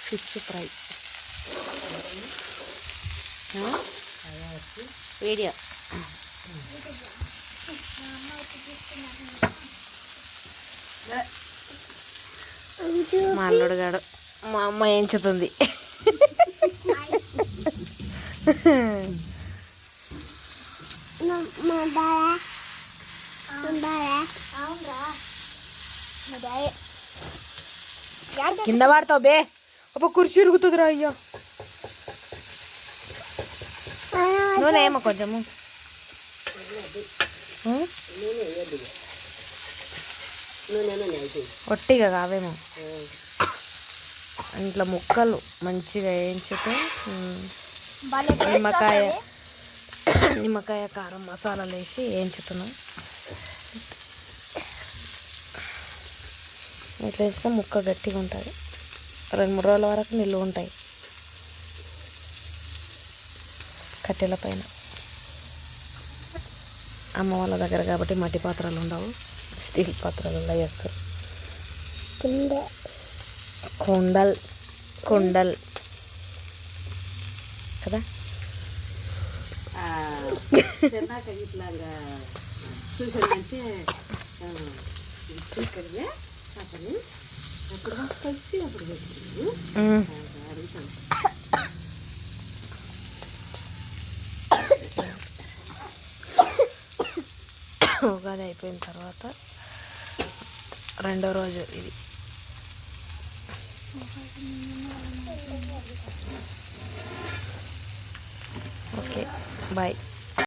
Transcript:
Fish fry video మా అల్లుడు గాడు మా అమ్మ ఎంచుతుంది. కింద పడతావు బే, ఒక కుర్చీ ఇరుగుతుందిరా అయ్యా. నూనె ఏమో కొంచెము ఒట్టిగా కావేమో. ఇంట్లో ముక్కలు మంచిగా వేయించితే నిమ్మకాయ కారం మసాలాలు వేసి వేయించుతున్నాం. ఇట్లా వేస్తే ముక్క గట్టిగా ఉంటుంది, 2-3 రోజుల వరకు నిల్వ ఉంటాయి కట్టెల పైన. అమ్మ వాళ్ళ దగ్గర కాబట్టి మట్టి పాత్రలు ఉండవు, స్టీల్ పాత్రలలో వేస్తారు. కుండల్ కదా. ఉగాది అయిపోయిన తర్వాత 2వ రోజు ఇది. Okay bye.